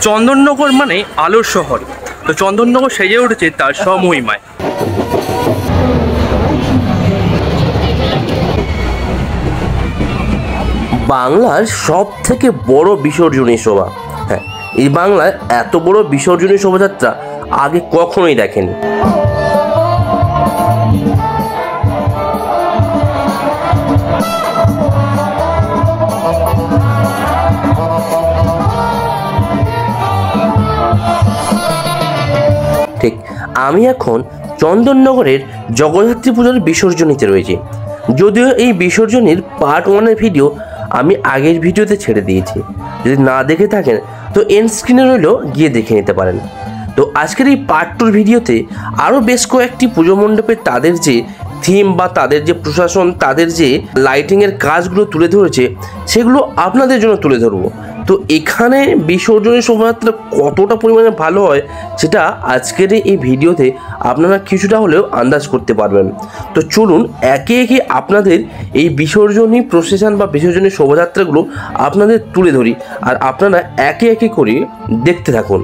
চন্দননগর মানে আলোর শহর। তো চন্দননগর সেজে উঠেছে তার স্বমহিমায়। বাংলার সব থেকে বড় বিসর্জনী শোভা। হ্যাঁ, এই বাংলায় এত বড় বিসর্জনী শোভাযাত্রা আগে কখনোই দেখেনি। ঠিক, আমি এখন চন্দননগরের জগদ্ধাত্রী পুজোর বিসর্জনীতে রয়েছে। যদিও এই বিসর্জনীর পার্ট 1-এর ভিডিও আমি আগের ভিডিওতে ছেড়ে দিয়েছি, যদি না দেখে থাকেন তো এন্ড স্ক্রিনে রইল, গিয়ে দেখে নিতে পারেন। তো আজকের এই পার্ট 2-র ভিডিওতে আরও বেশ কয়েকটি পুজো মণ্ডপে তাদের যে থিম বা তাদের যে প্রশাসন, তাদের যে লাইটিংয়ের কাজগুলো তুলে ধরেছে সেগুলো আপনাদের জন্য তুলে ধরবো। তো এখানে বিসর্জনী শোভাযাত্রা কতটা পরিমাণে ভালো হয় সেটা আজকের এই ভিডিওতে আপনারা কিছুটা হলেও আন্দাজ করতে পারবেন। তো চলুন একে একে আপনাদের এই বিসর্জনী প্রসেশন বা বিসর্জনী শোভাযাত্রাগুলো আপনাদের তুলে ধরি, আর আপনারা একে একে করে দেখতে থাকুন।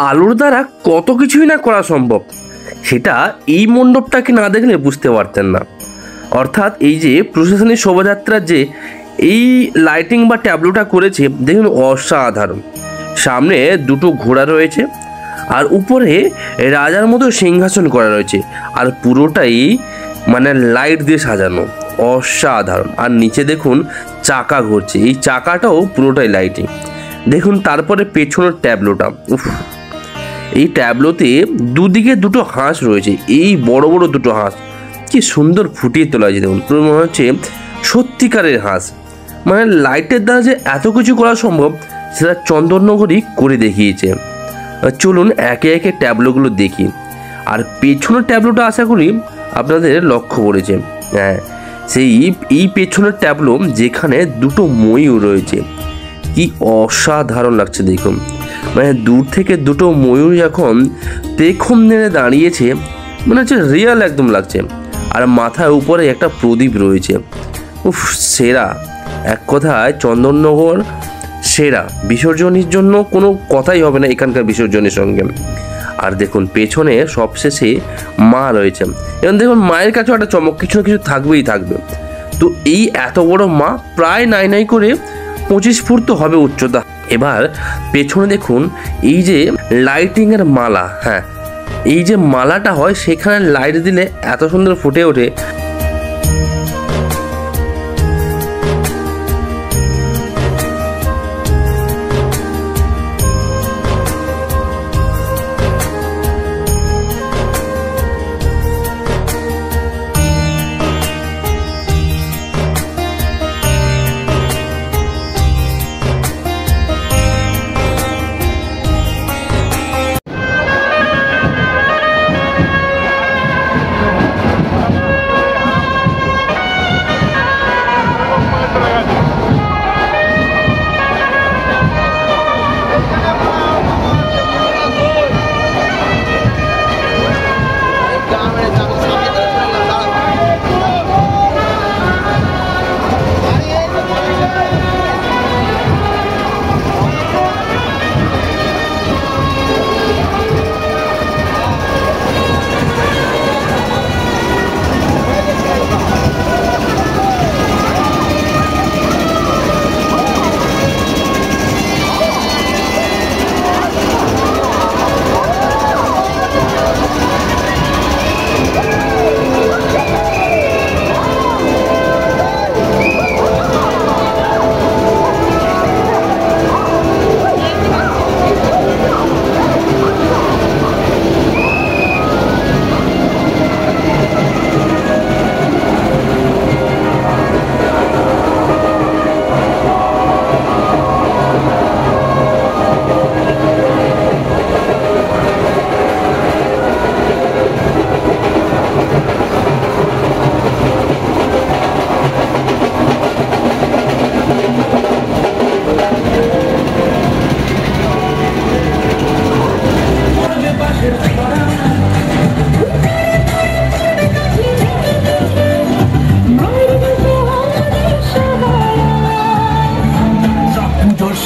আলোর দ্বারা কত কিছুই না করা সম্ভব, সেটা এই মণ্ডপটাকে না দেখলে বুঝতে পারতেন না। অর্থাৎ এই যে প্রশাসনিক শোভাযাত্রার যে এই লাইটিং বা ট্যাবলোটা করেছে দেখুন, অসাধারণ। সামনে দুটো ঘোড়া রয়েছে, আর উপরে রাজার মতো সিংহাসন করা রয়েছে, আর পুরোটাই মানে লাইট দিয়ে সাজানো, অসাধারণ। আর নিচে দেখুন চাকা ঘুরছে, এই চাকাটাও পুরোটাই লাইটিং। দেখুন তারপরে পেছনের ট্যাবলোটা, উফ, এই ট্যাবলোতে দুদিকে দুটো হাঁস রয়েছে, এই বড় বড় দুটো হাঁস, কি সুন্দর ফুটিয়ে তোলা হয়েছে। দেখুন পুরো মনে হচ্ছে সত্যিকারের হাঁস। মানে লাইটের দ্বারা যে এত কিছু করা সম্ভব সেটা চন্দননগরই করে দেখিয়েছে। চলুন একে একে ট্যাবলোগুলো দেখি। আর পেছনের ট্যাবলোটা আশা করি আপনাদের লক্ষ্য পড়েছে। হ্যাঁ, সেই এই পেছনের ট্যাবলো যেখানে দুটো ময়ূর রয়েছে, কি অসাধারণ লাগছে দেখুন। মানে দূর থেকে দুটো ময়ূর যখন পেখম নেড়ে দাঁড়িয়েছে, মনে হচ্ছে রিয়াল একদম লাগছে। আর মাথার উপরে একটা প্রদীপ রয়েছে, উফ, সেরা। এক কথায় চন্দননগর সেরা। বিসর্জনের জন্য কোনো কথাই হবে না এখানকার বিসর্জনের সঙ্গে। আর দেখুন পেছনে সবশেষে মা রয়েছে, এবং দেখুন মায়ের কাছেও একটা চমক, কিছু না কিছু থাকবেই থাকবে। তো এই এত বড় মা, প্রায় নাই করে 25 ফুট তো হবে উচ্চতা। এবার পেছনে দেখুন এই যে লাইটিংয়ের মালা, হ্যাঁ, এই যে মালাটা হয় সেখানে লাইট দিলে এত সুন্দর ফুটে ওঠে।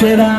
será.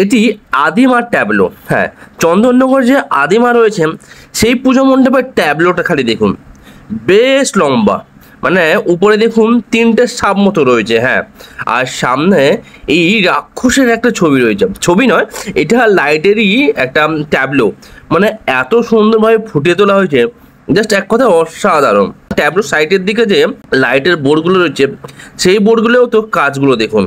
এটি আদিমার ট্যাবলো। হ্যাঁ, চন্দননগর যে আদিমা রয়েছে সেই পুজো মণ্ডপের ট্যাবলোটা খালি দেখুন, বেশ লম্বা, মানে উপরে দেখুন 3টে সাপ মতো রয়েছে। হ্যাঁ, আর সামনে এই রাক্ষসের একটা ছবি রয়েছে, ছবি নয় এটা লাইটেরই একটা ট্যাবলো, মানে এত সুন্দরভাবে ফুটিয়ে তোলা হয়েছে, জাস্ট এক কথা অসাধারণ। ট্যাবলো সাইডের দিকে যে লাইটের বোর্ডগুলো রয়েছে সেই বোর্ডগুলোও তো কাজগুলো দেখুন।